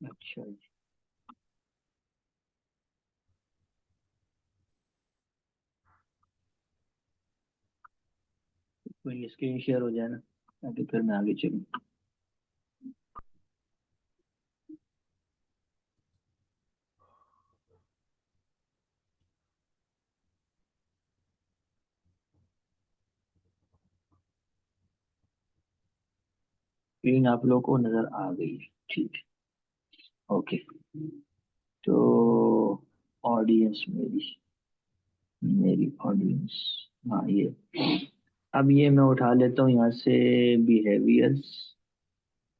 अच्छा जी। कोई screen share हो जाए ना, ताकि फिर मैं आगे चलूँ। स्क्रीन आप लोगों को नजर आ गई है? ठीक है। ओके। तो ऑडियंस मेरी मेरी ऑडियंस, हाँ ये। अब ये मैं उठा लेता हूँ यहाँ से, बिहेवियर्स।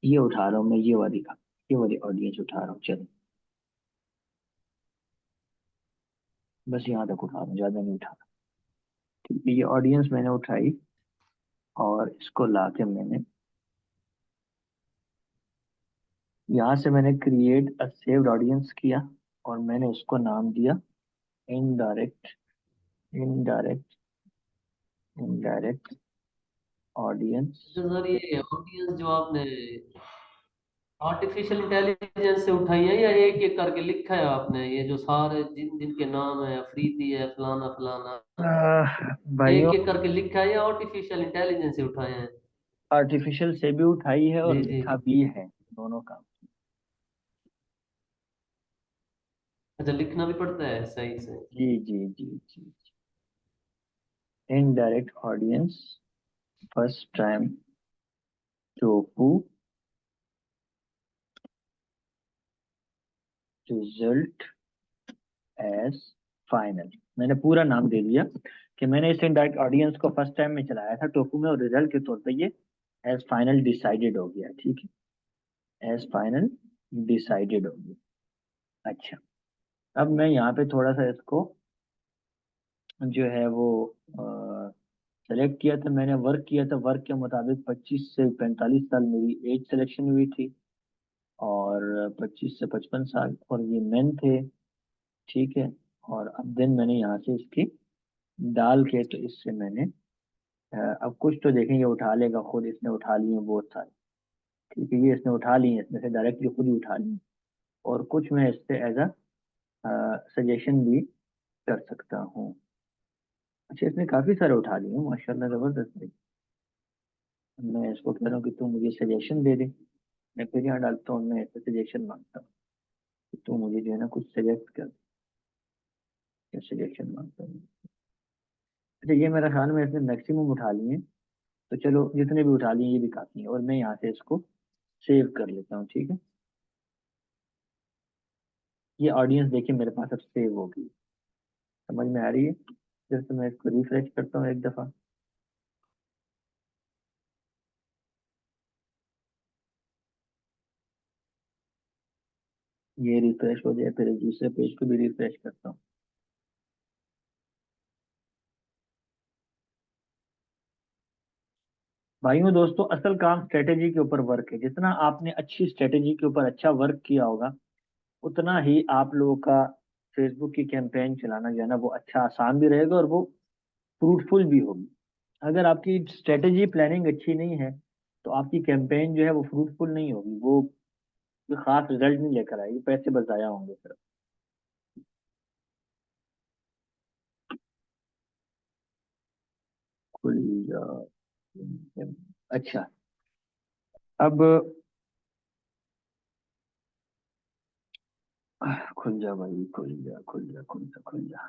ये उठा रहा हूँ मैं, ये वाली ऑडियंस उठा रहा हूँ, चलो। बस यहाँ तक उठा रहा हूँ, ज्यादा नहीं उठा रहा। ठीक है, ये ऑडियंस मैंने उठाई, और इसको लाके मैंने यहाँ से मैंने क्रिएट अ सेव्ड ऑडियंस किया, और मैंने उसको नाम दिया इनडायरेक्ट इनडायरेक्ट इनडायरेक्ट ऑडियंस। अच्छा सर, ये ऑडियंस जो आपने आर्टिफिशियल इंटेलिजेंस से उठाई है या एक एक करके लिखा है आपने? ये जो सारे जिन जिनके नाम है, अफरीदी है, फलाना फलाना, एक भाइयों, एक करके लिखा है या आर्टिफिशियल इंटेलिजेंस से उठाए हैं? आर्टिफिशियल से भी उठाई है और जी जी। लिखा भी है, दोनों काम। अच्छा, लिखना भी पड़ता है सही से? जी जी जी जी। Indirect audience, first time TOFU, result as final. मैंने पूरा नाम दे दिया कि मैंने इस इनडायरेक्ट ऑडियंस को फर्स्ट टाइम में चलाया था टोफू में, और रिजल्ट के तौर पे ये एज फाइनल डिसाइडेड हो गया। ठीक है, एज फाइनल डिसाइडेड हो गया। अच्छा, अब मैं यहाँ पे थोड़ा सा इसको जो है वो सेलेक्ट किया था, मैंने वर्क किया था, वर्क के मुताबिक 25 से 45 साल मेरी एज सिलेक्शन हुई थी, और 25 से 55 साल, और ये मेन थे। ठीक है। और अब देन मैंने यहाँ से इसकी डाल के, तो इससे मैंने अब कुछ तो देखेंगे उठा लेगा खुद, इसने उठा लिए बहुत सारे। ठीक है, ये इसने उठा लिए, इसमें से डायरेक्टली खुद ही उठा लिए, और कुछ मैं इससे एज अ सजेशन भी कर सकता हूँ। अच्छा, इसने काफी सारे उठा लिए माशाल्लाह, जबरदस्त है। मैं इसको कह रहा हूँ कि तू मुझे सजेशन दे दे। मैं फिर यहाँ डालता हूँ, मैं इससे सजेशन मांगता हूँ कि तू मुझे जो है ना कुछ सजेस्ट कर, क्या सजेशन मांगता हूँ। अच्छा, ये मेरा ख्याल में इसने मैक्सिमम उठा लिए हैं, तो चलो जितने भी उठा लिए ये भी काफी है, और मैं यहाँ से इसको सेव कर लेता हूँ। ठीक है, ये ऑडियंस देखिए मेरे पास अब सेव हो गई, समझ में आ रही है? जैसे मैं इसको रिफ्रेश करता हूँ एक दफा, ये रिफ्रेश हो जाए, फिर दूसरे पेज को भी रिफ्रेश करता हूँ। भाइयों दोस्तों, असल काम स्ट्रेटेजी के ऊपर वर्क है। जितना आपने अच्छी स्ट्रेटेजी के ऊपर अच्छा वर्क किया होगा, उतना ही आप लोगों का फेसबुक की कैंपेन चलाना जो है ना वो अच्छा आसान भी रहेगा, और वो फ्रूटफुल भी होगी। अगर आपकी स्ट्रेटेजी प्लानिंग अच्छी नहीं है, तो आपकी कैंपेन जो है वो फ्रूटफुल नहीं होगी, वो कोई खास रिजल्ट नहीं लेकर आएगी, पैसे बस जाया होंगे सिर्फ। खुल जा। अच्छा, अब खुल जा भाई, खुल जा खुल जा खुल जा खुल जा।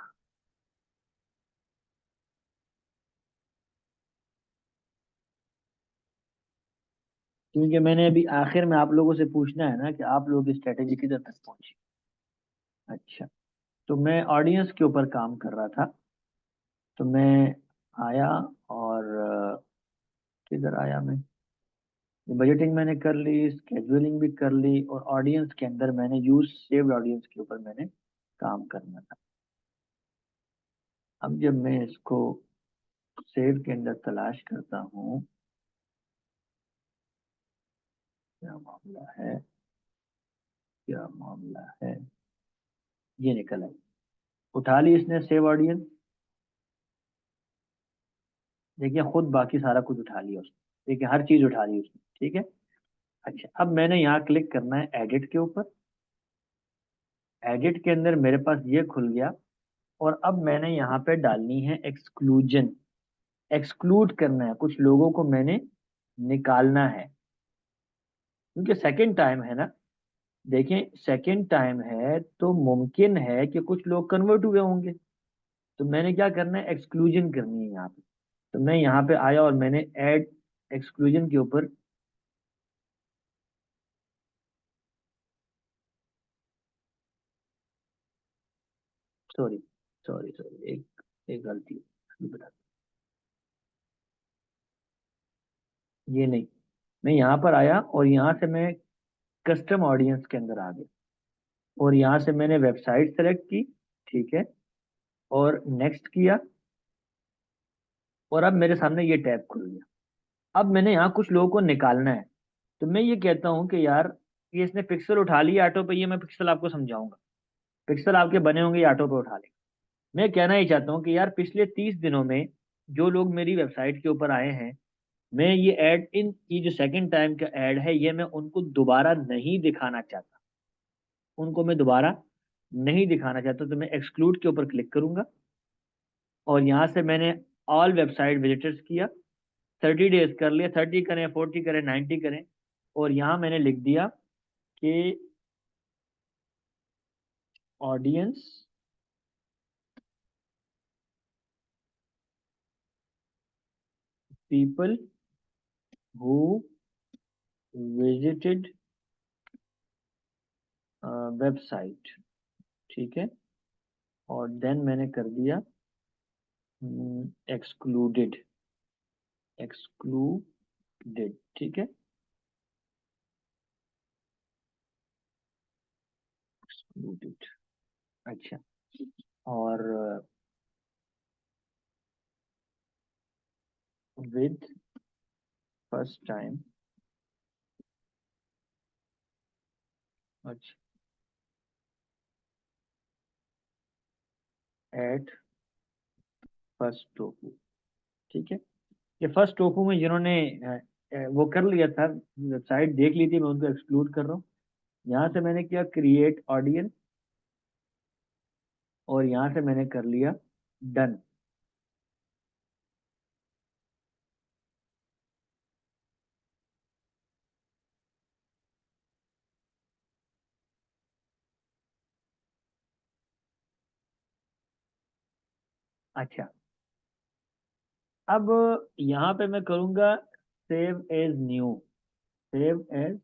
क्योंकि मैंने अभी आखिर में आप लोगों से पूछना है ना कि आप लोगों की स्ट्रेटेजी किधर तक पहुंची। अच्छा, तो मैं ऑडियंस के ऊपर काम कर रहा था, तो मैं आया, और किधर आया मैं? बजटिंग मैंने कर ली, स्केजुअलिंग भी कर ली, और ऑडियंस के अंदर मैंने यूज सेव्ड ऑडियंस के ऊपर मैंने काम करना था। अब जब मैं इसको सेव के अंदर तलाश करता हूँ, क्या मामला है, क्या मामला है, ये निकल आई। उठा ली इसने सेव ऑडियंस, देखिए खुद बाकी सारा कुछ उठा लिया उसने, देखिए हर चीज उठा ली उसने। ठीक है। अच्छा, अब मैंने यहाँ क्लिक करना है एडिट के ऊपर, एडिट के अंदर मेरे पास ये खुल गया, और अब मैंने यहाँ पे डालनी है एक्सक्लूजन। एक्सक्लूड करना है, कुछ लोगों को मैंने निकालना है, क्योंकि सेकंड टाइम है ना। देखें, सेकंड टाइम है तो मुमकिन है कि कुछ लोग कन्वर्ट हुए होंगे, तो मैंने क्या करना है, एक्सक्लूजन करनी है यहाँ पे। तो मैं यहाँ पे आया और मैंने ऐड एक्सक्लूजन के ऊपर, सॉरी सॉरी सॉरी, एक एक गलती है, बता, ये नहीं, मैं यहाँ पर आया और यहाँ से मैं कस्टम ऑडियंस के अंदर आ गया, और यहाँ से मैंने वेबसाइट सेलेक्ट की, ठीक है, और नेक्स्ट किया, और अब मेरे सामने ये टैब खुल गया। अब मैंने यहाँ कुछ लोगों को निकालना है, तो मैं ये कहता हूँ कि यार, ये इसने पिक्सल उठा लिया ऑटो पे, ये मैं पिक्सल आपको समझाऊंगा, पिक्सल आपके बने होंगे, ये ऑटो पे उठा लेगा। मैं कहना ही चाहता हूँ कि यार, पिछले 30 दिनों में जो लोग मेरी वेबसाइट के ऊपर आए हैं, मैं ये ऐड, इन ये जो सेकंड टाइम का ऐड है, ये मैं उनको दोबारा नहीं दिखाना चाहता, उनको मैं दोबारा नहीं दिखाना चाहता, तो मैं एक्सक्लूड के ऊपर क्लिक करूंगा, और यहाँ से मैंने ऑल वेबसाइट विजिटर्स किया, 30 डेज कर लिया, 30 करें, 40 करें, 90 करें, और यहाँ मैंने लिख दिया कि audience people who visited website, ठीक है, और देन मैंने कर दिया एक्सक्लूडेड, एक्सक्लूडेड, ठीक है, एक्सक्लूडेड। अच्छा, और विद फर्स्ट टाइम, अच्छा, एट फर्स्ट टोफू, ठीक है। ये फर्स्ट टोफू में जिन्होंने वो कर लिया था, वेबसाइट देख ली थी, मैं उनको एक्सक्लूड कर रहा हूँ। यहाँ से मैंने किया क्रिएट ऑडियंस, और यहाँ से मैंने कर लिया डन। अच्छा, अब यहाँ पे मैं करूँगा save as new, save as,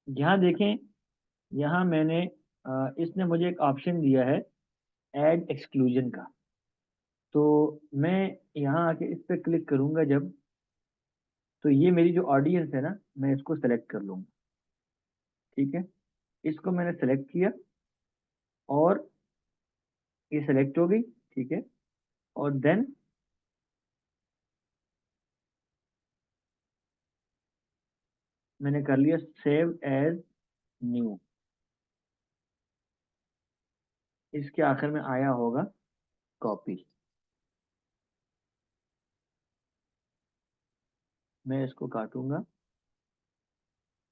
यहाँ देखें, यहाँ मैंने इसने मुझे एक ऑप्शन दिया है ऐड एक्सक्लूजन का, तो मैं यहाँ आके इस पर क्लिक करूंगा जब, तो ये मेरी जो ऑडियंस है ना, मैं इसको सेलेक्ट कर लूंगा, ठीक है, इसको मैंने सेलेक्ट किया, और ये सेलेक्ट हो गई, ठीक है, और देन मैंने कर लिया सेव एज न्यू, इसके आखिर में आया होगा कॉपी, मैं इसको काटूंगा,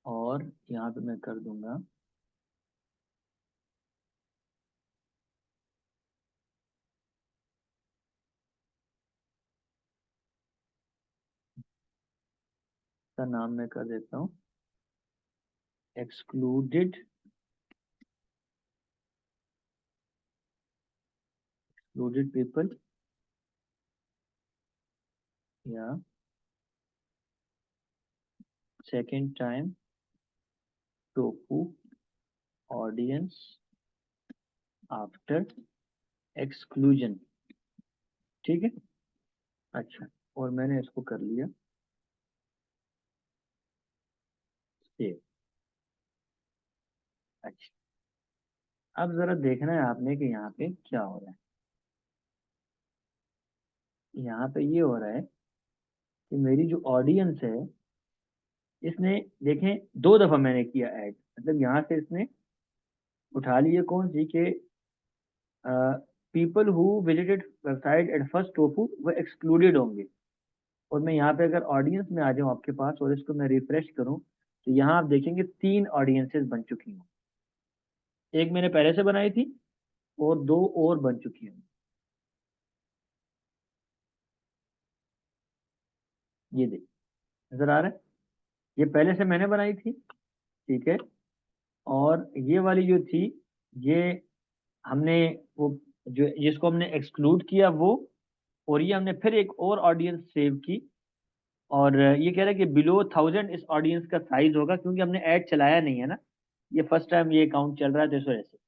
और यहाँ पे मैं कर दूंगा का नाम, मैं कर देता हूँ एक्सक्लूडेड, एक्सक्लूडेड पीपल, या second time tofu audience after exclusion, ठीक है। अच्छा, और मैंने इसको कर लिया सेव। अच्छा, अब जरा देखना है आपने कि यहाँ पे क्या हो रहा है। यहाँ पे ये हो रहा है कि मेरी जो ऑडियंस है, इसने, देखें, 2 दफा मैंने किया ऐड, मतलब यहाँ से इसने उठा लिए कौन सी के, people who visited website at first tofu वो एक्सक्लूडेड होंगे, और मैं यहाँ पे अगर ऑडियंस में आ जाऊँ आपके पास और इसको मैं रिफ्रेश करूँ, तो यहाँ आप देखेंगे 3 ऑडियंसेस बन चुकी हैं। एक मैंने पहले से बनाई थी और 2 और बन चुकी हैं। ये देख, नजर आ रहा है? ये पहले से मैंने बनाई थी, ठीक है। और ये वाली जो थी, ये हमने वो जो जिसको हमने एक्सक्लूड किया वो, और ये हमने फिर एक और ऑडियंस सेव की। और ये कह रहा है कि बिलो 1000 इस ऑडियंस का साइज होगा, क्योंकि हमने ऐड चलाया नहीं है ना, ये फर्स्ट टाइम ये अकाउंट चल रहा है तो इस वजह से।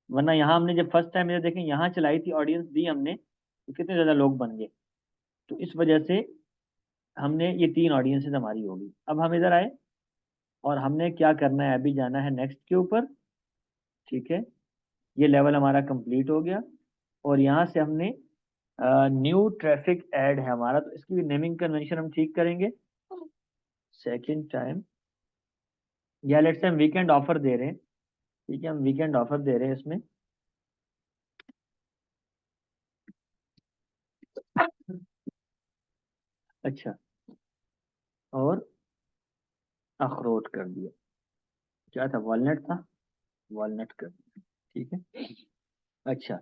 वरना यहाँ हमने जब फर्स्ट टाइम ये देखें यहाँ चलाई थी, ऑडियंस दी हमने, तो कितने ज्यादा लोग बन गए। तो इस वजह से हमने ये 3 ऑडियंसेस हमारी होगी। अब हम इधर आए और हमने क्या करना है, अभी जाना है नेक्स्ट के ऊपर, ठीक है। ये लेवल हमारा कंप्लीट हो गया। और यहाँ से हमने न्यू ट्रैफिक ऐड है हमारा, तो इसकी भी नेमिंग कन्वेंशन हम ठीक करेंगे। सेकंड टाइम, या लेट्स से हम वीकेंड ऑफर दे रहे हैं, ठीक है, हम वीकेंड ऑफर दे रहे हैं इसमें। अच्छा, और अखरोट कर दिया, क्या था, वॉलनट था, वॉलनट कर दिया, ठीक है। अच्छा,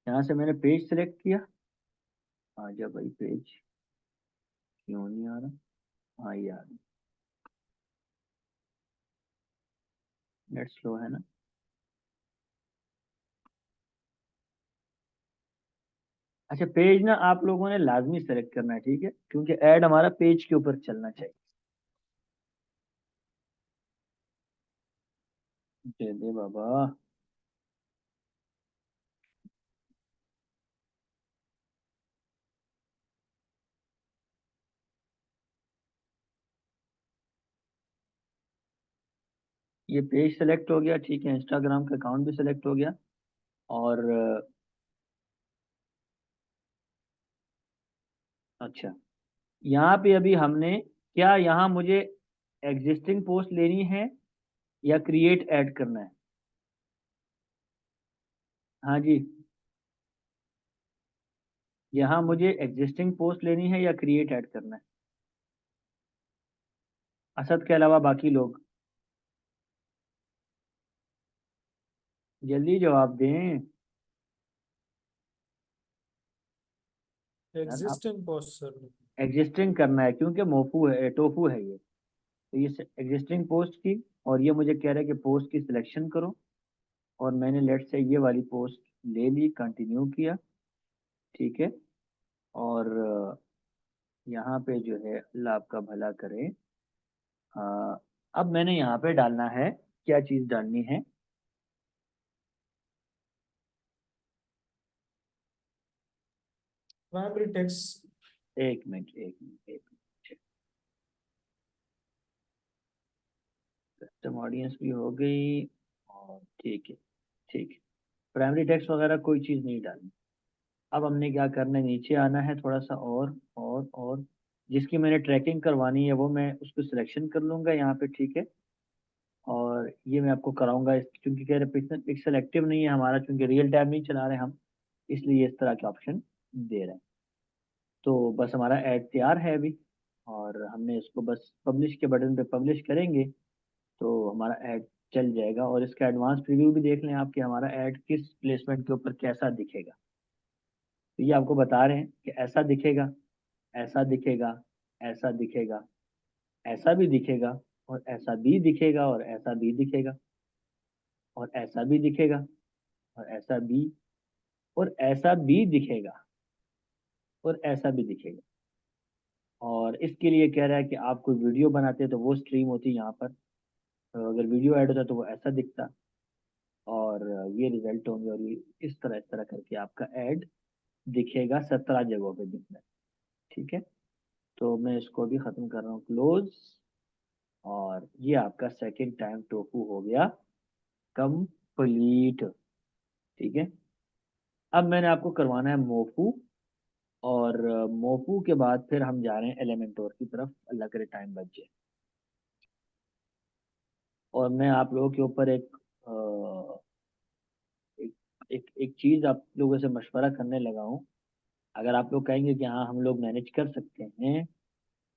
यहाँ से मैंने पेज सेलेक्ट किया, आ जा भाई पेज, क्यों नहीं आ रहा, हाँ ये आ रहा, नेट स्लो है ना। अच्छा, पेज ना आप लोगों ने लाजमी सेलेक्ट करना है, ठीक है, क्योंकि ऐड हमारा पेज के ऊपर चलना चाहिए। दे दे बाबा। ये पेज सेलेक्ट हो गया, ठीक है, इंस्टाग्राम का अकाउंट भी सेलेक्ट हो गया। और अच्छा, यहाँ पे अभी हमने, क्या यहाँ मुझे एग्जिस्टिंग पोस्ट लेनी है या क्रिएट ऐड करना है? हाँ जी, यहाँ मुझे एग्जिस्टिंग पोस्ट लेनी है या क्रिएट ऐड करना है? असद के अलावा बाकी लोग जल्दी जवाब दें। यार आप, एग्जिस्टिंग पोस्ट सर। एग्जिस्टिंग करना है क्योंकि मोफू है, टोफू है ये, तो ये एग्जिस्टिंग पोस्ट की, और ये मुझे कह रहा है कि पोस्ट की सिलेक्शन करो, और मैंने लेट से ये वाली पोस्ट ले ली, कंटिन्यू किया, ठीक है। और यहाँ पे जो है अल्लाह आपका भला करे। अब मैंने यहाँ पे डालना है, क्या चीज़ डालनी है, प्राइमरी टेक्स्ट। एक मिनट एक मिनट एक मिनट, कस्टम ऑडियंस भी हो गई, और ठीक है, ठीक है, प्राइमरी टेक्स्ट वगैरह कोई चीज़ नहीं डालनी। अब हमने क्या करना है, नीचे आना है थोड़ा सा, और जिसकी मैंने ट्रैकिंग करवानी है वो मैं उसको सिलेक्शन कर लूंगा यहाँ पे, ठीक है। और ये मैं आपको कराऊंगा क्योंकि कह रहे पिक्सल पिक्सल एक्टिव नहीं है हमारा, क्योंकि रियल टाइम नहीं चला रहे हम, इसलिए इस तरह के ऑप्शन दे रहे हैं। तो बस हमारा ऐड तैयार है अभी, और हमने इसको बस पब्लिश के बटन पे पब्लिश करेंगे तो हमारा ऐड चल जाएगा। और इसका एडवांस प्रीव्यू भी देख लें आप कि हमारा ऐड किस प्लेसमेंट के ऊपर कैसा दिखेगा। तो ये आपको बता रहे हैं कि ऐसा दिखेगा, ऐसा दिखेगा, ऐसा दिखेगा, ऐसा भी दिखेगा, और ऐसा भी दिखेगा, और ऐसा भी दिखेगा, और ऐसा भी दिखेगा, और ऐसा भी, और ऐसा भी दिखेगा, और ऐसा भी दिखेगा। और इसके लिए कह रहा है कि आप कोई वीडियो बनाते हैं तो वो स्ट्रीम होती है यहाँ पर, तो अगर वीडियो ऐड होता तो वो ऐसा दिखता, और ये रिजल्ट होंगे, और ये इस तरह करके आपका ऐड दिखेगा 17 जगहों पे दिखना है, ठीक है। तो मैं इसको भी ख़त्म कर रहा हूँ, क्लोज। और ये आपका सेकंड टाइम टोफू हो गया कंप्लीट, ठीक है। अब मैंने आपको करवाना है मोफू, और मोफू के बाद फिर हम जा रहे हैं एलिमेंटोर की तरफ, अल्लाह करे टाइम बच जाए। और मैं आप लोगों के ऊपर एक एक चीज़ आप लोगों से मशवरा करने लगा हूँ। अगर आप लोग कहेंगे कि हाँ हम लोग मैनेज कर सकते हैं,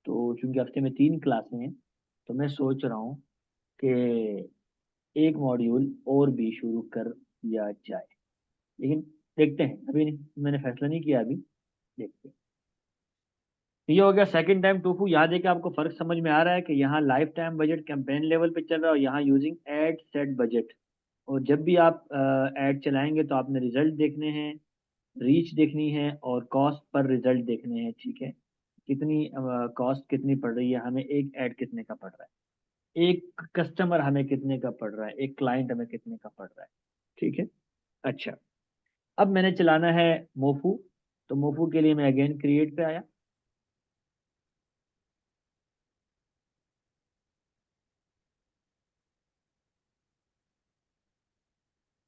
तो चूंकि हफ्ते में 3 क्लासें हैं, तो मैं सोच रहा हूँ कि एक मॉड्यूल और भी शुरू कर दिया जाए। लेकिन देखते हैं, अभी नहीं, मैंने फैसला नहीं किया अभी, देखते हैं। ये हो गया सेकंड टाइम टोफू। याद है कि आपको फर्क समझ में आ रहा है कि यहाँ life time budget campaign level पे चल रहा है और यहाँ यूजिंग एड सेट बजट। और जब भी आप एड चलाएंगे तो आपने रिजल्ट देखने हैं, रीच देखनी है और कॉस्ट पर रिजल्ट देखने हैं, ठीक है। कितनी कॉस्ट कितनी पड़ रही है हमें, एक ऐड कितने का पड़ रहा है, एक कस्टमर हमें कितने का पड़ रहा है, एक क्लाइंट हमें कितने का पड़ रहा है, ठीक है। अच्छा, अब मैंने चलाना है मोफू। तो मोफू के लिए मैं अगेन क्रिएट पे आया।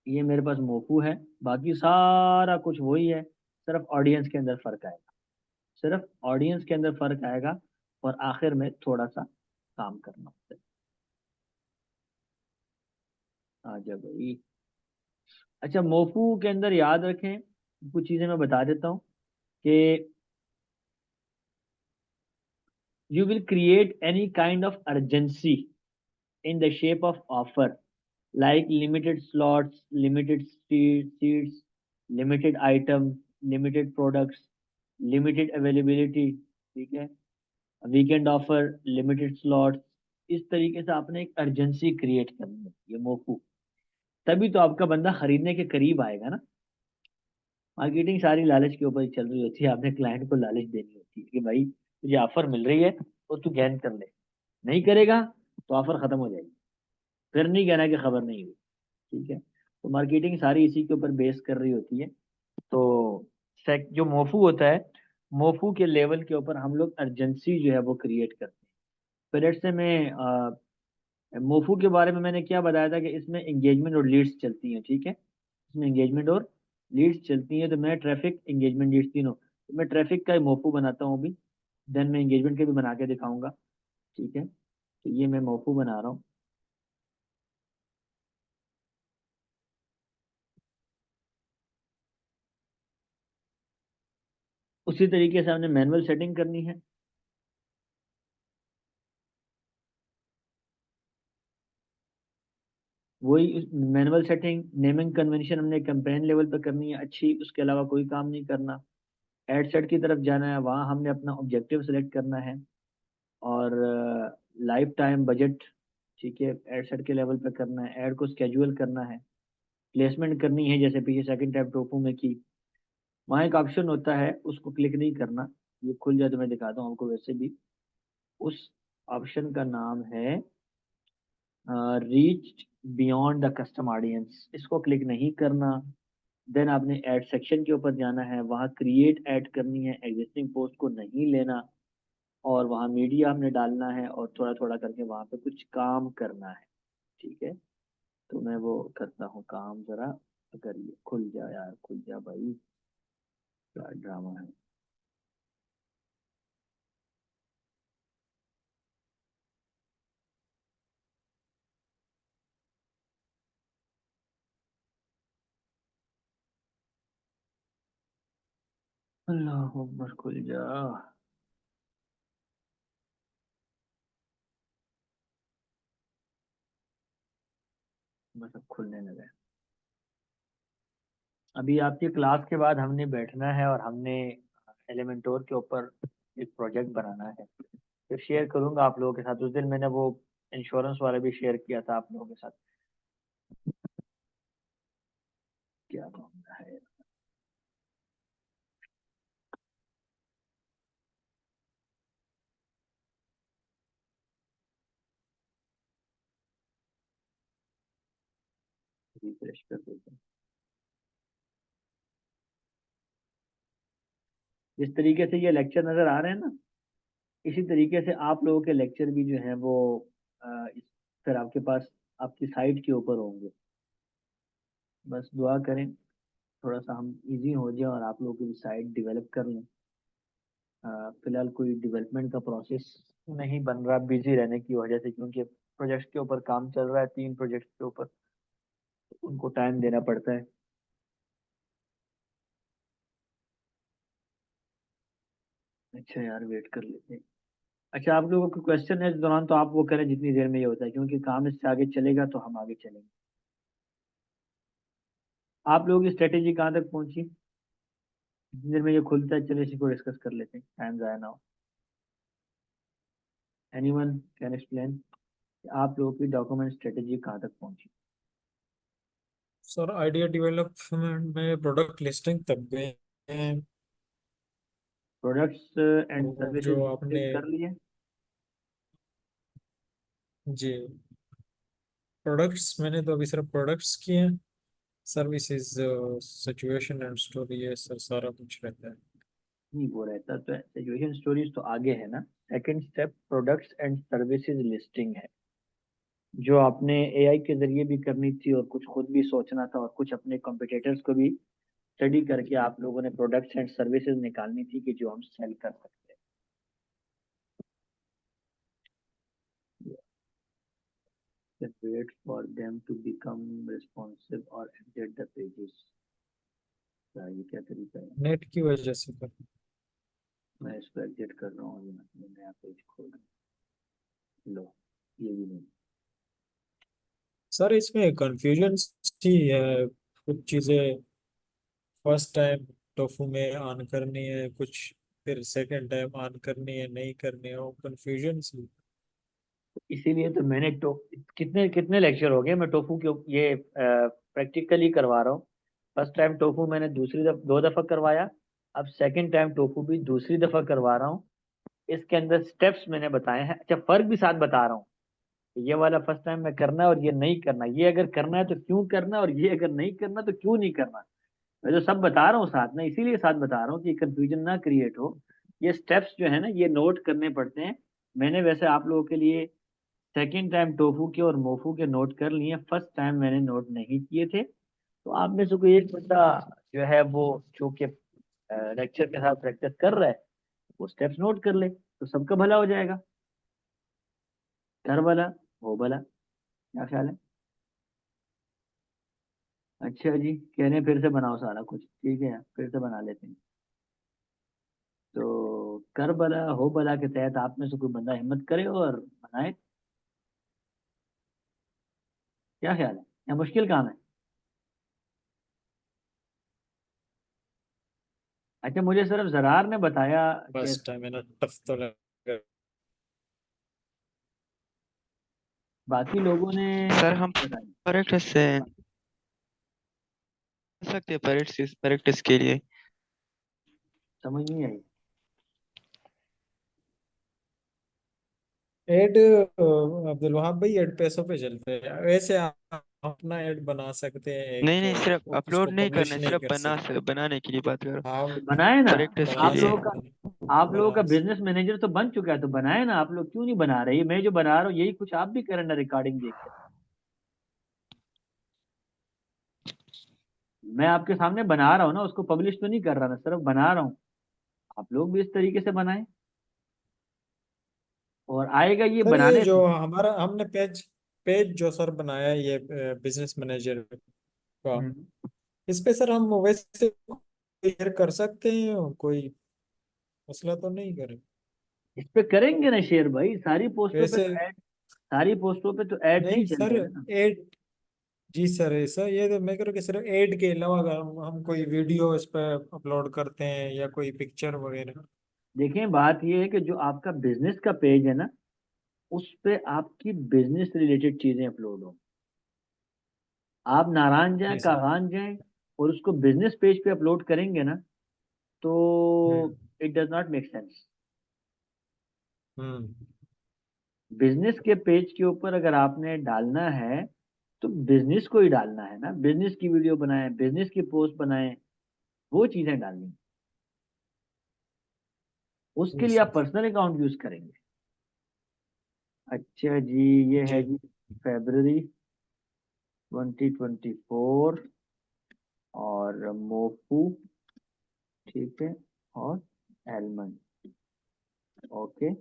ये मेरे पास मोफू है, बाकी सारा कुछ वही है, सिर्फ ऑडियंस के अंदर फर्क आएगा, सिर्फ ऑडियंस के अंदर फर्क आएगा। और आखिर में थोड़ा सा काम करना होता है। आ जाओ भाई। अच्छा, मोफू के अंदर याद रखें, कुछ चीजें मैं बता देता हूँ कि you will create any kind of urgency in the shape of offer, like limited slots, limited seats, limited items, limited products, limited availability, ठीक है, वीकेंड ऑफर, लिमिटेड स्लॉट्स। इस तरीके से आपने एक अर्जेंसी क्रिएट करनी है, ये मोफू। तभी तो आपका बंदा खरीदने के करीब आएगा ना। मार्केटिंग सारी लालच के ऊपर ही चल रही होती है, आपने क्लाइंट को लालच देनी होती है कि भाई तुझे ऑफर मिल रही है तो तू गेन कर ले, नहीं करेगा तो ऑफर खत्म हो जाएगी, फिर नहीं कहना कि खबर नहीं हुई, ठीक है। तो मार्केटिंग सारी इसी के ऊपर बेस कर रही होती है। तो जो मोफू होता है, मोफू के लेवल के ऊपर हम लोग अर्जेंसी जो है वो क्रिएट करते हैं। पहले से मैं मोफू के बारे में मैंने क्या बताया था कि इसमें एंगेजमेंट और लीड्स चलती हैं, ठीक है। इसमें एंगेजमेंट और लीड्स चलती हैं, तो मैं ट्रैफिक एंगेजमेंट लीड्स तीनों, तो मैं ट्रैफिक का मोफू बनाता हूँ अभी, देन मैं एंगेजमेंट के भी बना के दिखाऊंगा, ठीक है। तो ये मैं मोफू बना रहा हूँ। उसी तरीके से हमने मैनुअल सेटिंग करनी है। वही मैनुअल सेटिंग, नेमिंग कन्वेंशन हमने कैंपेन लेवल पे करनी है अच्छी, उसके अलावा कोई काम नहीं करना। एड सेट की तरफ जाना है, वहाँ हमने अपना ऑब्जेक्टिव सेलेक्ट करना है। और लाइफ टाइम बजट, ठीक है, एड सेट के लेवल पे करना है, एड को स्केड्यूल करना है, प्लेसमेंट करनी है जैसे पीछे सेकंड टैब टोपो में की। वहाँ एक ऑप्शन होता है, उसको क्लिक नहीं करना, ये खुल जाए तो मैं दिखाता हूँ आपको वैसे भी। उस ऑप्शन का नाम है reach beyond the custom audience, इसको क्लिक नहीं करना। देन आपने ऐड सेक्शन के ऊपर जाना है, वहाँ क्रिएट ऐड करनी है, एग्जिस्टिंग पोस्ट को नहीं लेना। और वहाँ मीडिया हमने डालना है और थोड़ा थोड़ा करके वहाँ पे कुछ काम करना है, ठीक है। तो मैं वो करता हूँ काम जरा, अगर ये खुल जा यार, खुल जा भाई, क्या ड्रामा है। अल्लाह अकबर, खुल जा। बस अब खुलने लगा है। अभी आपकी क्लास के बाद हमने बैठना है और हमने एलिमेंटोर के ऊपर एक प्रोजेक्ट बनाना है, फिर शेयर करूंगा आप लोगों के साथ। उस दिन मैंने वो इंश्योरेंस वाला भी शेयर किया था आप लोगों के साथ। क्या मामला है, रिफ्रेश कर देते हैं। जिस तरीके से ये लेक्चर नजर आ रहे हैं ना, इसी तरीके से आप लोगों के लेक्चर भी जो है वो इस फिर आपके पास आपकी साइट के ऊपर होंगे। बस दुआ करें थोड़ा सा हम इजी हो जाए और आप लोगों की भी साइट डेवलप कर लें। फिलहाल कोई डेवलपमेंट का प्रोसेस नहीं बन रहा बिजी रहने की वजह से, क्योंकि प्रोजेक्ट के ऊपर काम चल रहा है, 3 प्रोजेक्ट के ऊपर, तो उनको टाइम देना पड़ता है। अच्छा यार, वेट कर लेते हैं। अच्छा, आप लोगों को क्वेश्चन है इस दौरान तो आप वो करें जितनी देर में ये होता है, क्योंकि काम इससे आगे चलेगा तो हम आगे चलेंगे। आप लोगों की स्ट्रेटेजी कहाँ तक पहुंची? जितनी देर में ये खुलता है चलिए इसी को डिस्कस कर लेते हैं, टाइम ज़ाया ना हो। एनीवन कैन एक्सप्लेन आप लोगों की डॉक्यूमेंट स्ट्रेटेजी कहाँ तक पहुंची? सर आइडिया डेवलपमेंट में प्रोडक्ट लिस्टिंग तक गए हैं। प्रोडक्ट्स एंड और सर्विसेज जो लिस्टिंग आपने, कर लिए? जी, प्रोडक्ट्स मैंने तो अभी सिर्फ प्रोडक्ट्स किए हैं। सर्विसेज, सिचुएशन एंड स्टोरी, ये सर सारा कुछ रहता है। नहीं, वो रहता तो सिचुएशन स्टोरीज तो आगे है ना। Second step products and services listing है, जो आपने एआई के जरिए भी करनी थी और कुछ खुद भी सोचना था और कुछ अपने कॉम्पिटिटर्स को भी स्टडी करके आप लोगों ने प्रोडक्ट्स एंड सर्विसेज निकालनी थी कि जो हम सेल कर सकते हैं। Just wait for them to become responsive or update the pages। क्या ये क्या तरीका है? नेट की वजह से कर। मैं इसको एग्जिट कर रहा हूँ, ये नया पेज खोल रहा हूँ। लो, ये भी नहीं। सर इसमें कंफ्यूजन थी है, कुछ चीज़ें फर्स्ट टाइम टोफू में ऑन करनी है, कुछ फिर सेकंड टाइम ऑन करनी है, नहीं करनी है, वो कंफ्यूजन सी। इसीलिए तो मैंने कितने कितने लेक्चर हो गए मैं टोफू के ये प्रैक्टिकली करवा रहा हूँ। फर्स्ट टाइम टोफू मैंने दो दफा करवाया। अब सेकंड टाइम टोफू भी दूसरी दफा करवा रहा हूँ। इसके अंदर स्टेप्स मैंने बताए हैं, अच्छा फर्क भी साथ बता रहा हूँ। ये वाला फर्स्ट टाइम में करना है और ये नहीं करना, ये अगर करना है तो क्यों करना और ये अगर नहीं करना तो क्यों नहीं करना। मैं तो सब बता रहा हूँ साथ में, इसीलिए साथ बता रहा हूँ कि कंफ्यूजन ना क्रिएट हो। ये स्टेप्स जो है ना ये नोट करने पड़ते हैं। मैंने वैसे आप लोगों के लिए सेकंड टाइम टोफू के और मोफू के नोट कर लिए, फर्स्ट टाइम मैंने नोट नहीं किए थे। तो आप में से कोई एक बंदा जो है वो जो कि लेक्चर के साथ प्रैक्टिस कर रहा है वो स्टेप्स नोट कर ले तो सबका भला हो जाएगा। कर भला हो भला, क्या ख्याल है? अच्छा जी, कह रहे हैं फिर से बनाओ सारा कुछ, ठीक है फिर से बना लेते हैं। तो कर भला हो भला के तहत आप में से कोई बंदा हिम्मत करे और बनाए। क्या ख्याल है, या मुश्किल काम है? अच्छा, मुझे सिर्फ जरार ने बताया कि फर्स्ट टाइम है ना, टफ तो लगा। बाकी लोगों ने सर हम बताया। प्रैक्टिस से कर सकते हैं, प्रैक्टिस प्रैक्टिस के लिए। समझ नहीं आई। एड अब्दुल वहाब भाई, एड पैसों पे चलते हैं वैसे। आप अपना एड बना सकते हैं नहीं एक, नहीं, सिर्फ अपलोड उसको नहीं करना पब्लिश है, नहीं सिर्फ कर सकते। बनाने के लिए बात करो। हाँ, तो बनाए ना। प्रैक्टिस के बना आप लिए। लोगों का सकते हैं, आप लोगों का बना सकते। बिजनेस मैनेजर तो बन चुका है, तो बनाए ना। आप लोग क्यों नहीं बना रहे? मैं जो बना रहा हूँ यही कुछ आप भी करें ना, रिकॉर्डिंग देख के। मैं आपके सामने बना रहा हूँ ना, उसको पब्लिश तो नहीं कर रहा, मैं सिर्फ बना रहा हूँ। आप लोग भी इस तरीके से बनाएं और आएगा ये सर ये बनाने जो से। हमारा हमने पेज पेज जो सर बनाया है, ये बिजनेस मैनेजर का, हम्म। इस पे सर हम वैसे क्लियर कर सकते हैं, कोई मसला तो नहीं करें इस पे करेंगे ना शेयर भाई, सारी पोस्टों पे वैसे? तो ऐड, सारी पोस्टों पे तो ऐड नहीं नहीं चल सर, रहे ना। एड, जी सर ऐसा, ये तो मैं कह रहा हूँ कि सिर्फ एड के अलावा अगर हम कोई वीडियो इस पर अपलोड करते हैं या कोई पिक्चर वगैरह। देखें, बात ये है कि जो आपका बिजनेस का पेज है ना, उस पे आपकी बिजनेस रिलेटेड चीजें अपलोड हो। आप नारायण जाए जी सर। कागान जाए और उसको बिजनेस पेज पे अपलोड करेंगे ना, तो hmm. It does not make sense. Hmm. Business के पेज के ऊपर अगर आपने डालना है तो बिजनेस को ही डालना है ना, बिजनेस की वीडियो बनाए, बिजनेस की पोस्ट बनाए, वो चीजें डालनी है। उसके जी लिए आप सर। पर्सनल अकाउंट यूज करेंगे। अच्छा जी, ये है जी। जी फरवरी 2024 और मोफू, ठीक है, और एलमन, ओके,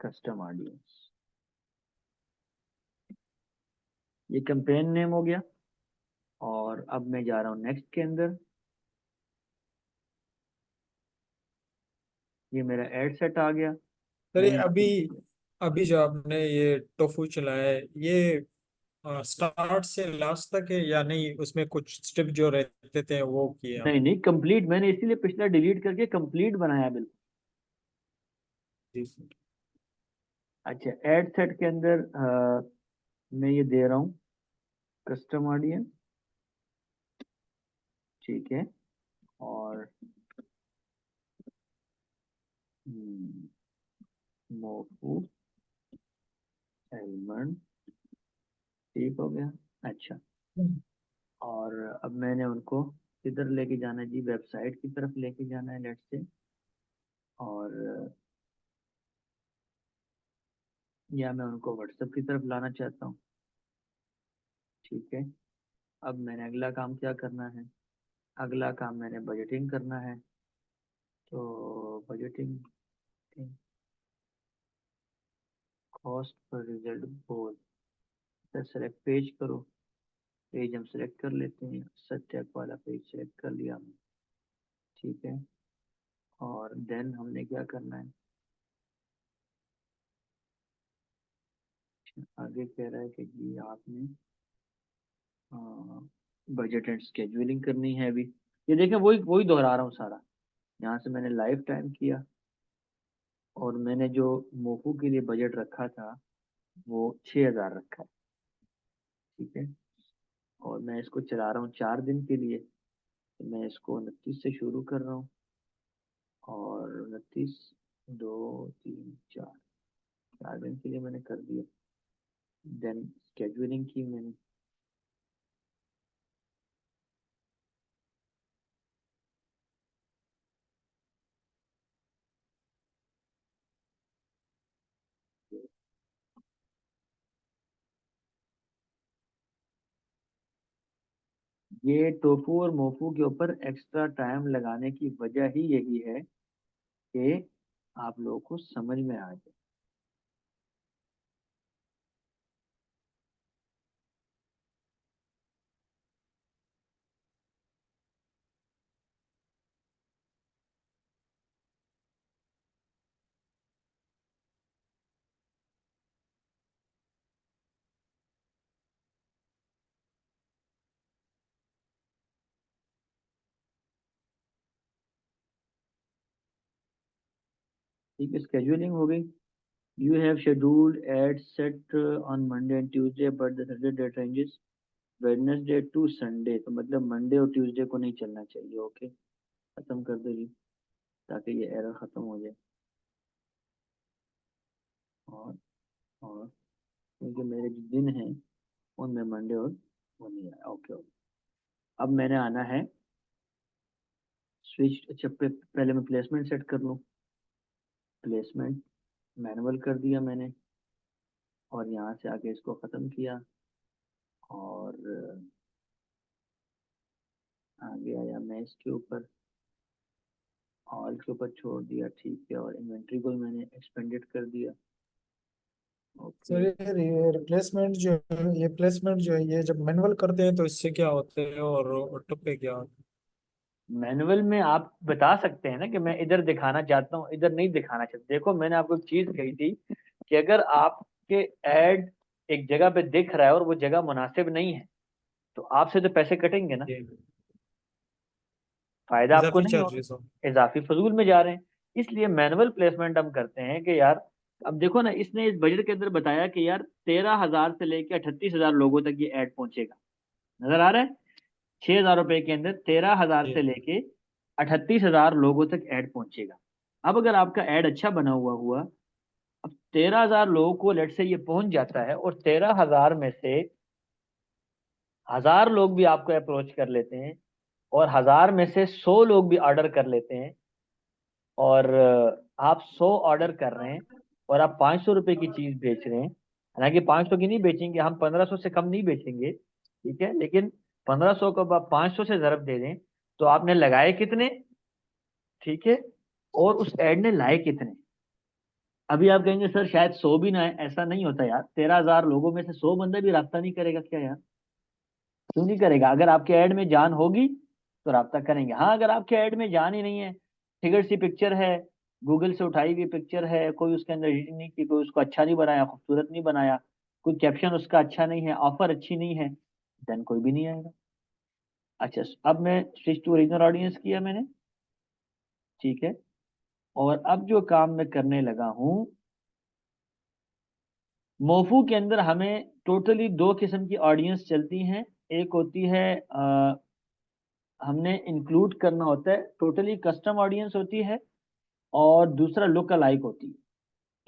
कस्टम ऑडियंस, ये कैंपेन नेम हो गया। और अब मैं जा रहा हूँ नेक्स्ट के अंदर। ये मेरा एड सेट आ गया। सर मैं ये यहाँ अभी पे अभी जो आपने ये टोफू चलाया है, ये स्टार्ट से लास्ट तक है या नहीं, उसमें कुछ स्टेप जो रहते थे वो किए आप? नहीं नहीं कंप्लीट, मैंने इसीलिए पिछला डिलीट करके कंप्लीट बनाया बिल्कुल। जी सर। अच्छा, एड सेट के अंदर मैं ये दे रहा हूँ कस्टम ऑडियंस, ठीक है। और मोफू एलमंड, ठीक हो गया। अच्छा, और अब मैंने उनको किधर लेके जाना है जी, वेबसाइट की तरफ लेके जाना है लेट्स से। और या मैं उनको व्हाट्सएप की तरफ लाना चाहता हूँ, ठीक है। अब मैंने अगला काम क्या करना है, अगला काम मैंने बजटिंग करना है। तो बजटिंग, कॉस्ट पर रिजल्ट बोल, सेलेक्ट पेज करो। पेज हम सेलेक्ट कर लेते हैं, सत्याक वाला पेज सेलेक्ट कर लिया हमने, ठीक है। और देन हमने क्या करना है, आगे कह रहा है कि जी आपने बजट एंड स्केड्यूलिंग करनी है अभी। ये देखें वही वही दोहरा रहा हूँ सारा। यहाँ से मैंने लाइफ टाइम किया, और मैंने जो मोफू के लिए बजट रखा था वो 6,000 रखा है, ठीक है। और मैं इसको चला रहा हूँ 4 दिन के लिए, तो मैं इसको 29 से शुरू कर रहा हूँ। और 29, 2, 3, 4, 4 दिन के लिए मैंने कर दिया। देन स्केड्यूलिंग की मैंने, ये टोफू और मोफू के ऊपर एक्स्ट्रा टाइम लगाने की वजह ही यही है कि आप लोगों को समझ में आ जाए। ठीक है, स्केड्यूलिंग हो गई। You have scheduled ad set on Monday and Tuesday but the Saturday date ranges Wednesday to Sunday, तो मतलब मंडे और ट्यूसडे को नहीं चलना चाहिए। ओके, खत्म कर दो जी, ताकि ये एरर खत्म हो जाए। और क्योंकि मेरे जो दिन हैं उनमें मंडे और वो नहीं आया। ओके ओके, अब मैंने आना है स्विच। अच्छा, पहले मैं प्लेसमेंट सेट कर लूँ। प्लेसमेंट मैनुअल कर दिया मैंने, और यहाँ से आके इसको ख़त्म किया, और आगे आया मैं इसके ऊपर, ऑल के ऊपर छोड़ दिया, ठीक है। और इन्वेंट्री को मैंने एक्सपेंडेड कर दिया। सर ओके, ये रिप्लेसमेंट जो है, ये प्लेसमेंट जो है, ये जब मैनुअल करते हैं तो इससे क्या होते हैं और ऑटो पे क्या होता मैनुअल में आप बता सकते हैं ना कि मैं इधर दिखाना चाहता हूँ, इधर नहीं दिखाना चाहता। देखो मैंने आपको एक चीज कही थी कि अगर आपके ऐड एक जगह पे दिख रहा है और वो जगह मुनासिब नहीं है, तो आपसे तो पैसे कटेंगे ना, है? फायदा आपको इजाफी नहीं होगा, चार्जेस हो? इजाफी फजूल में जा रहे हैं। इसलिए मैनुअल प्लेसमेंट हम करते हैं कि यार, अब देखो ना, इसने इस बजट के अंदर बताया कि यार 13,000 से लेकर 38,000 लोगों तक ये ऐड पहुंचेगा। नजर आ रहा है, 6,000 रुपए के अंदर 13,000 जी। से लेके 38,000 लोगों तक ऐड पहुंचेगा। अब अगर आपका ऐड अच्छा बना हुआ हुआ, अब 13,000 लोगों को लेट से ये पहुंच जाता है, और 13,000 में से 1,000 लोग भी आपको अप्रोच कर लेते हैं, और 1,000 में से 100 लोग भी ऑर्डर कर लेते हैं, और आप 100 ऑर्डर कर रहे हैं, और आप 500 रुपए की चीज बेच रहे हैं। हालांकि 500 की नहीं बेचेंगे हम, 1,500 से कम नहीं बेचेंगे, ठीक है। लेकिन 1,500 को आप 500 से ज़रब दे दें, तो आपने लगाए कितने, ठीक है, और उस एड ने लाए कितने। अभी आप कहेंगे सर शायद 100 भी ना है, ऐसा नहीं होता यार। 13,000 लोगों में से 100 बंदा भी राब्ता नहीं करेगा क्या यार? क्यों नहीं करेगा? अगर आपके ऐड में जान होगी तो राब्ता करेंगे। हाँ, अगर आपके ऐड में जान ही नहीं है, फिगर सी पिक्चर है, गूगल से उठाई हुई पिक्चर है, कोई उसके अंदर एडिटिंग नहीं की, कोई उसको अच्छा नहीं बनाया, खूबसूरत नहीं बनाया, कोई कैप्शन उसका अच्छा नहीं है, ऑफर अच्छी नहीं है, देन कोई भी नहीं आएगा। अच्छा, अब मैं स्विच टू ओरिजिनल ऑडियंस किया मैंने, ठीक है। और अब जो काम मैं करने लगा हूँ, मोफू के अंदर हमें टोटली दो किस्म की ऑडियंस चलती हैं। एक होती है हमने इंक्लूड करना होता है, टोटली कस्टम ऑडियंस होती है, और दूसरा लुक अलाइक होती है।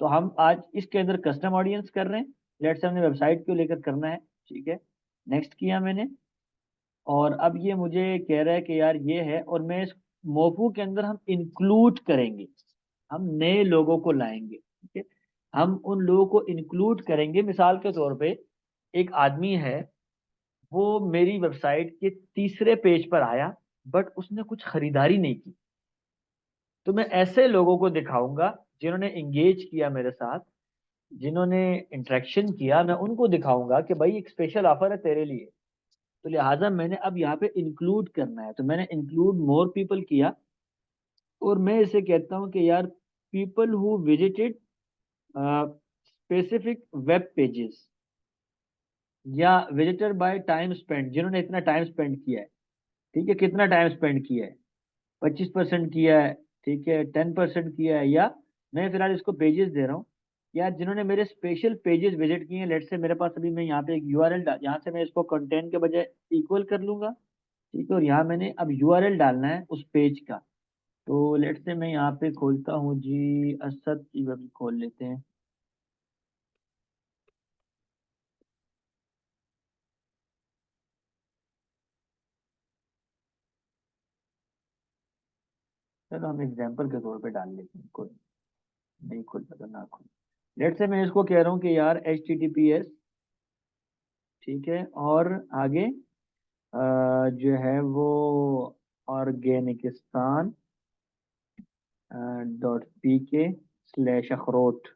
तो हम आज इसके अंदर कस्टम ऑडियंस कर रहे हैं। लेट्स से हमने वेबसाइट को लेकर करना है, ठीक है। नेक्स्ट किया मैंने, और अब ये मुझे कह रहा है कि यार ये है, और मैं इस मोफू के अंदर हम इंक्लूड करेंगे, हम नए लोगों को लाएंगे, ठीक है। हम उन लोगों को इंक्लूड करेंगे। मिसाल के तौर पे एक आदमी है, वो मेरी वेबसाइट के तीसरे पेज पर आया, बट उसने कुछ खरीदारी नहीं की। तो मैं ऐसे लोगों को दिखाऊंगा जिन्होंने इंगेज किया मेरे साथ, जिन्होंने इंटरेक्शन किया, मैं उनको दिखाऊंगा कि भाई एक स्पेशल ऑफर है तेरे लिए। तो लिहाजा मैंने अब यहाँ पे इंक्लूड करना है, तो मैंने इंक्लूड मोर पीपल किया, और मैं इसे कहता हूँ कि यार people who visited specific web pages, या विजिटर बाय टाइम स्पेंड, जिन्होंने इतना टाइम स्पेंड किया है, ठीक है, कितना टाइम स्पेंड किया है, 25% किया है, ठीक है, 10% किया है, या मैं फिलहाल इसको पेजेस दे रहा हूँ, या जिन्होंने मेरे स्पेशल पेजेस विजिट किए हैं। लेट से मेरे पास अभी, मैं यहाँ पे एक यूआरएल यहाँ से मैं इसको कंटेंट के बजाय इक्वल कर लूंगा, ठीक है, और यहाँ मैंने अब यूआरएल डालना है उस पेज का। तो लेट से मैं यहाँ पे खोलता हूँ जी, असद की वेब खोल लेते हैं। चलो हम एग्जाम्पल के तौर पे डाल लेते हैं, कोई नहीं खुलता तो ना खुल। लेट से मैं इसको कह रहा हूँ कि यार HTTPS, ठीक है, और आगे जो है वो ऑर्गेनिकिस्तान .pk/अखरोट,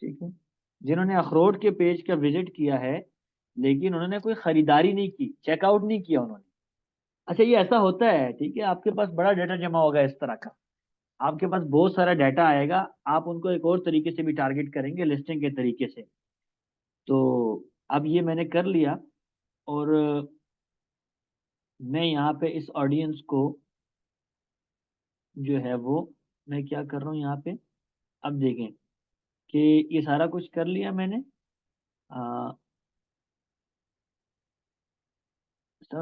ठीक है। जिन्होंने अखरोट के पेज का विजिट किया है, लेकिन उन्होंने कोई खरीदारी नहीं की, चेकआउट नहीं किया उन्होंने। अच्छा, ये ऐसा होता है, ठीक है, आपके पास बड़ा डाटा जमा होगा इस तरह का, आपके पास बहुत सारा डाटा आएगा, आप उनको एक और तरीके से भी टारगेट करेंगे, लिस्टिंग के तरीके से। तो अब ये मैंने कर लिया, और मैं यहाँ पे इस ऑडियंस को जो है वो, मैं क्या कर रहा हूँ यहाँ पे, अब देखें कि ये सारा कुछ कर लिया मैंने,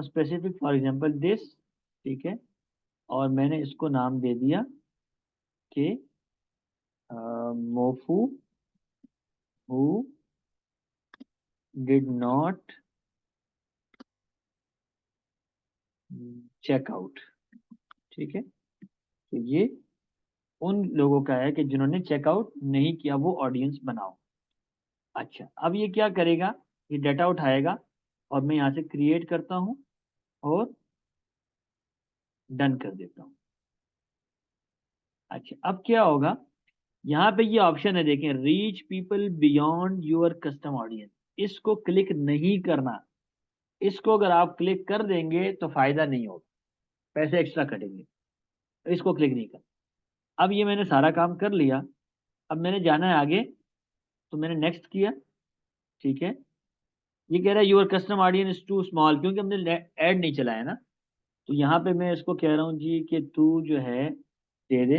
स्पेसिफिक फॉर एग्जांपल दिस, ठीक है, और मैंने इसको नाम दे दिया कि MOFU who did not check out, ठीक है। तो ये उन लोगों का है कि जिन्होंने चेकआउट नहीं किया, वो ऑडियंस बनाओ। अच्छा, अब ये क्या करेगा, ये डाटा उठाएगा, और मैं यहाँ से क्रिएट करता हूँ और डन कर देता हूँ। अच्छा, अब क्या होगा, यहाँ पे ये ऑप्शन है, देखें, reach people beyond your custom audience, इसको क्लिक नहीं करना। इसको अगर आप क्लिक कर देंगे तो फायदा नहीं होगा, पैसे एक्स्ट्रा कटेंगे, तो इसको क्लिक नहीं करना। अब ये मैंने सारा काम कर लिया, अब मैंने जाना है आगे, तो मैंने नेक्स्ट किया, ठीक है। ये कह रहा है your custom audience is too small, क्योंकि हमने ऐड नहीं चलाया ना। तो यहाँ पे मैं इसको कह रहा हूँ जी कि तू जो है दे दे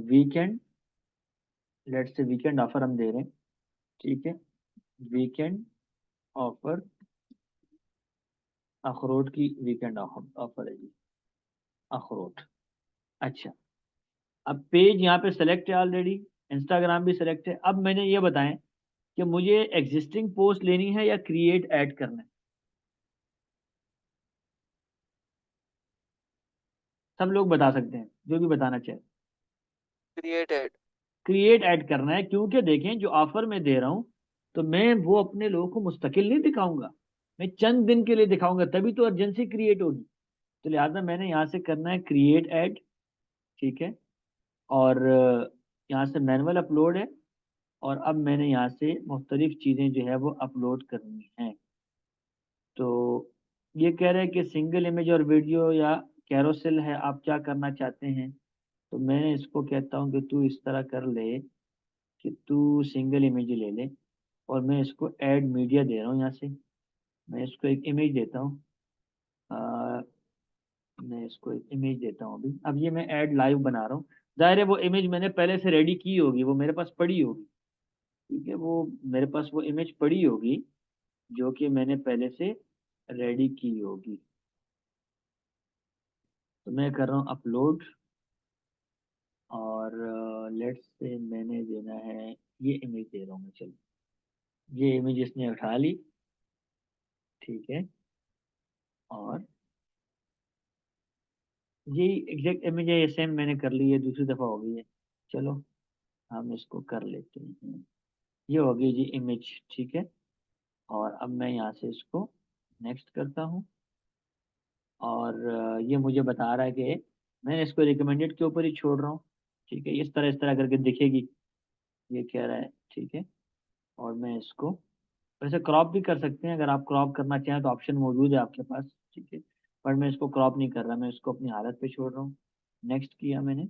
weekend, let's say weekend offer हम दे रहे हैं, ठीक है, वीकेंड ऑफर, अखरोट की वीकेंड ऑफर ऑफर है जी, अखरोट। अच्छा, अब पेज यहाँ पे सेलेक्ट है ऑलरेडी, इंस्टाग्राम भी सेलेक्ट है। अब मैंने ये बताएं कि मुझे एग्जिस्टिंग पोस्ट लेनी है या क्रिएट ऐड करना है। सब लोग बता सकते हैं, जो भी बताना चाहे। क्रिएटेड। क्रिएट ऐड करना है, क्योंकि देखें जो ऑफर मैं दे रहा हूं, तो मैं वो अपने लोगों को मुस्तकिल नहीं दिखाऊंगा, मैं चंद दिन के लिए दिखाऊंगा, तभी तो अर्जेंसी क्रिएट होगी। तो लिहाजा मैंने यहाँ से करना है क्रिएट ऐड, ठीक है, और यहाँ से मैनुअल अपलोड है, और अब मैंने यहाँ से मुख्तलिफ चीज़ें जो है वो अपलोड करनी है। तो ये कह रहे हैं कि सिंगल इमेज और वीडियो या कैरोसेल है, आप क्या करना चाहते हैं। तो मैं इसको कहता हूँ कि तू इस तरह कर ले कि तू सिंगल इमेज ले ले, और मैं इसको ऐड मीडिया दे रहा हूँ यहाँ से। मैं इसको एक इमेज देता हूँ, मैं इसको एक इमेज देता हूँ अभी। अब ये मैं ऐड लाइव बना रहा हूँ, जाहिर है वो इमेज मैंने पहले से रेडी की होगी, वो मेरे पास पड़ी होगी, ठीक है, वो मेरे पास वो इमेज पड़ी होगी जो कि मैंने पहले से रेडी की होगी। तो मैं कर रहा हूँ अपलोड, और लेट्स से मैंने देना है, ये इमेज दे रहा हूँ मैं, चलो ये इमेज इसने उठा ली, ठीक है, और ये एग्जैक्ट इमेज है, ये सेम मैंने कर ली है, दूसरी दफ़ा हो गई है। चलो हम इसको कर लेते हैं, ये हो गई जी इमेज, ठीक है। और अब मैं यहाँ से इसको नेक्स्ट करता हूँ, और ये मुझे बता रहा है कि मैंने इसको रिकमेंडेड के ऊपर ही छोड़ रहा हूँ, ठीक है, इस तरह करके दिखेगी, ये कह रहा है, ठीक है। और मैं इसको वैसे क्रॉप भी कर सकते हैं, अगर आप क्रॉप करना चाहें तो ऑप्शन मौजूद है आपके पास, ठीक है, पर मैं इसको क्रॉप नहीं कर रहा, मैं इसको अपनी हालत पे छोड़ रहा हूँ। नेक्स्ट किया मैंने,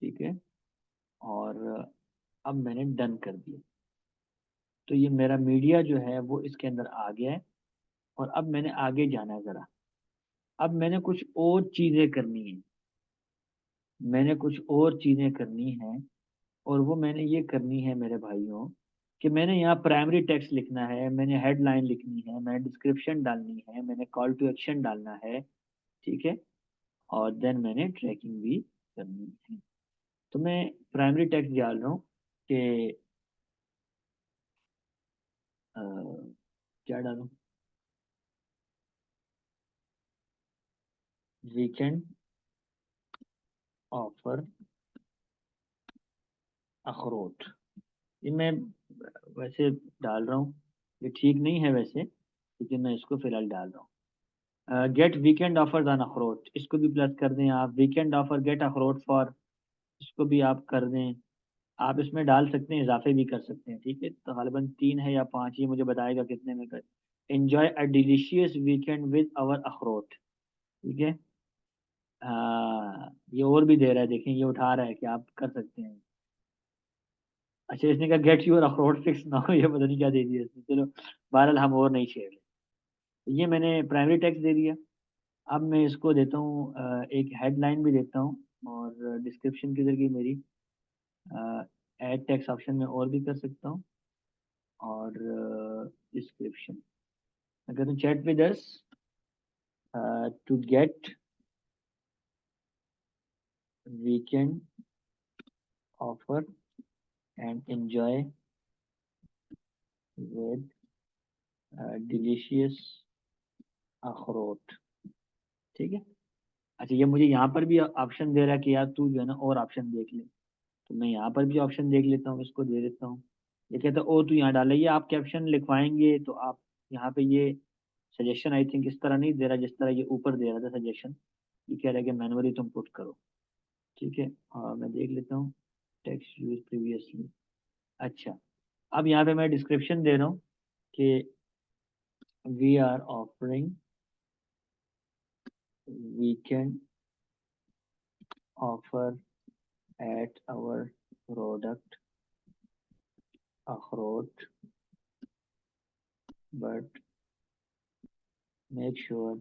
ठीक है, और अब मैंने डन कर दिया। तो ये मेरा मीडिया जो है वो इसके अंदर आ गया है, और अब मैंने आगे जाना है ज़रा। अब मैंने कुछ और चीज़ें करनी है, मैंने कुछ और चीज़ें करनी हैं, और वो मैंने ये करनी है मेरे भाइयों, कि मैंने यहाँ प्राइमरी टेक्स्ट लिखना है, मैंने हेडलाइन लिखनी है, मैंने डिस्क्रिप्शन डालनी है, मैंने कॉल टू एक्शन डालना है, ठीक है, और देन मैंने ट्रैकिंग भी करनी है। तो मैं प्राइमरी टेक्स्ट डाल रहा हूँ कि अ, क्या डालूं, वीकेंड ऑफर अखरोट। ये मैं वैसे डाल रहा हूँ, ये ठीक नहीं है वैसे, लेकिन मैं इसको फिलहाल डाल रहा हूँ। गेट वीकेंड ऑफर ऑन अखरोट, इसको भी प्लस कर दें आप, वीकेंड ऑफर गेट अखरोट फॉर, इसको भी आप कर दें। आप इसमें डाल सकते हैं, इजाफे भी कर सकते हैं, ठीक है। तो गालिबन 3 है या 5, ये मुझे बताएगा कितने में कर। Enjoy a delicious weekend with our अखरोट, ठीक है। ये और भी दे रहा है, देखें ये उठा रहा है कि आप कर सकते हैं। अच्छा इसने कहा गेट योर अखरोट फिक्स ना हो, ये पता नहीं क्या दे दिया इसने, चलो बहरहाल हम और नहीं छेड़ रहे। ये मैंने प्राइमरी टेक्स्ट दे दिया। अब मैं इसको देता हूँ एक हेडलाइन भी देता हूँ, और डिस्क्रिप्शन किधर गई मेरी, ऐड टेक्स्ट ऑप्शन में और भी कर सकता हूँ, और डिस्क्रिप्शन मैं कहता हूँ chat with us to get weekend offer and enjoy with delicious अखरोट, ठीक है। अच्छा ये मुझे यहाँ पर भी ऑप्शन दे रहा है कि यार तू जो है ना और ऑप्शन देख ले, तो मैं यहाँ पर भी ऑप्शन देख लेता हूँ, इसको दे देता हूँ। ये कहता है ओ तू यहाँ डाला, ये आप कैप्शन लिखवाएंगे तो आप यहाँ पे ये सजेशन आई थिंक इस तरह नहीं दे रहा जिस तरह ये ऊपर दे रहा था सजेशन, ये कह रहा है कि मैनुअली तुम पुट करो, ठीक है। और मैं देख लेता हूँ टेक्स्ट यूज प्रीवियसली। अच्छा अब यहाँ पे मैं डिस्क्रिप्शन दे रहा हूँ कि we are offering weekend offer at our product अखरोट, but make sure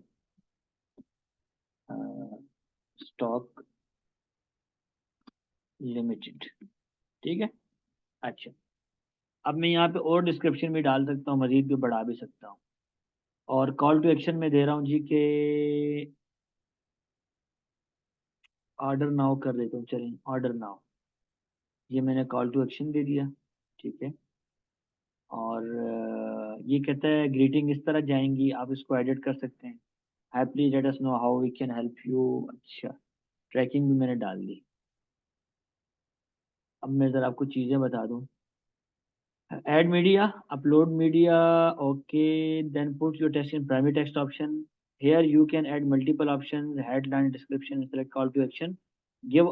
stock limited, ठीक है। अच्छा अब मैं यहाँ पे और डिस्क्रिप्शन भी डाल सकता हूँ, मजीद भी बढ़ा भी सकता हूँ, और कॉल टू एक्शन में दे रहा हूँ जी के ऑर्डर नाउ कर देता हूँ, चलें ऑर्डर नाउ, ये मैंने कॉल टू एक्शन दे दिया, ठीक है। और ये कहता है ग्रीटिंग इस तरह जाएंगी, आप इसको एडिट कर सकते हैं, hi please let us know how we can help you. अच्छा ट्रैकिंग भी मैंने डाल दी। अब मैं ज़रा आपको चीज़ें बता दूँ, add media, upload media, okay, then put your text in primary text option. Here you can add multiple options, headline, description, select call to action, give